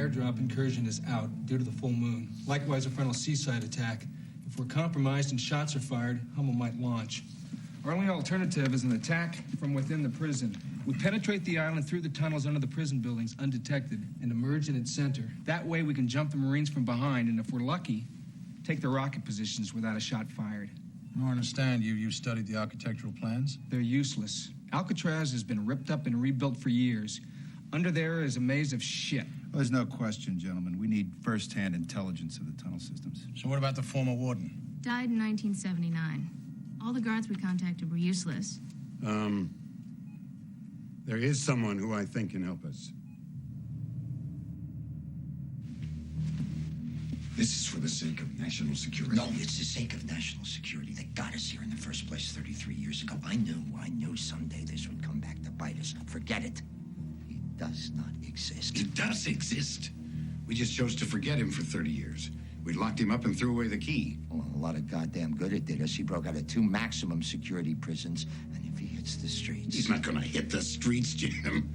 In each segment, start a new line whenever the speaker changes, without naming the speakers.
airdrop incursion is out due to the full moon. Likewise, a frontal seaside attack. If we're compromised and shots are fired, Hummel might launch. Our only alternative is an attack from within the prison. We penetrate the island through the tunnels under the prison buildings undetected and emerge in its center. That way we can jump the Marines from behind, and if we're lucky, take the rocket positions without a shot fired.
I don't understand. You studied the architectural plans?
They're useless. Alcatraz has been ripped up and rebuilt for years. Under there is a maze of shit.
Well, there's no question, gentlemen. We need first-hand intelligence of the tunnel systems.
So what about the former warden?
Died in 1979. All the guards we contacted were useless.
There is someone who I think can help us.
This is for the sake of national security.
No, it's the sake of national security that got us here in the first place 33 years ago. I knew someday this would come back to bite us. Forget it. It does not exist.
It does exist. We just chose to forget him for 30 years. We locked him up and threw away the key.
Well, a lot of goddamn good it did us. He broke out of 2 maximum security prisons, and if he hits the streets...
He's not gonna hit the streets, Jim.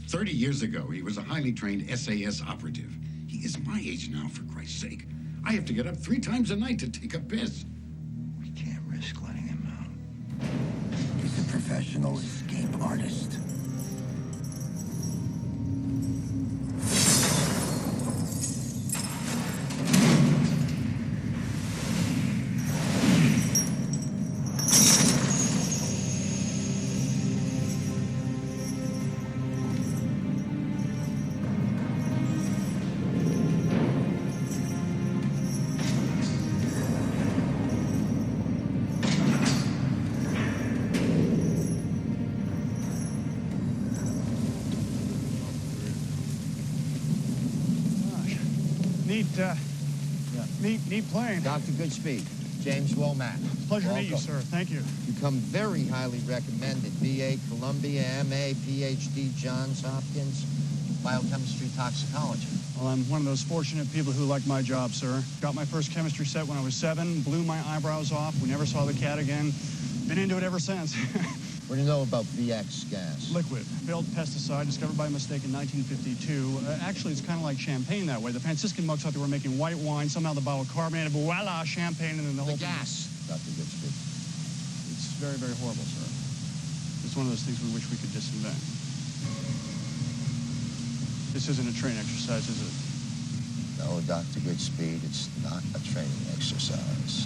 30 years ago, he was a highly trained SAS operative. He is my age now, for Christ's sake. I have to get up 3 times a night to take a piss.
We can't risk letting him out. He's a professional escape artist.
Neat plane.
Dr. Goodspeed, James Womack.
Pleasure to meet you, sir. Thank you.
You come very highly recommended. BA, Columbia, MA, PhD, Johns Hopkins, biochemistry, toxicology.
Well, I'm one of those fortunate people who like my job, sir. Got my first chemistry set when I was 7, blew my eyebrows off. We never saw the cat again. Been into it ever since.
What do you know about VX gas?
Liquid. Failed pesticide discovered by mistake in 1952. Actually, it's kind of like champagne that way. The Franciscan monks thought they were making white wine. Somehow the bottle carbonated. Voila, champagne, and then the whole
gas, Dr. Goodspeed.
It's very, very horrible, sir. It's one of those things we wish we could disinvent. This isn't a training exercise, is it?
No, Dr. Goodspeed, it's not a training exercise.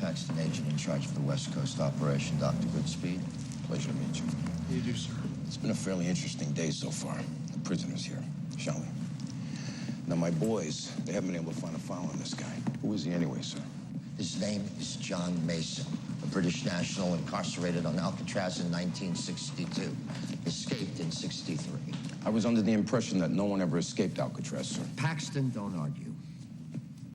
Paxton, agent in charge of the West Coast operation, Dr. Goodspeed.
Pleasure to meet you.
You do, sir.
It's been a fairly interesting day so far. The prisoner's here, shall we? Now, my boys, they haven't been able to find a file on this guy. Who is he anyway, sir?
His name is John Mason, a British national incarcerated on Alcatraz in 1962. Escaped in 63.
I was under the impression that no one ever escaped Alcatraz, sir.
Paxton, don't argue.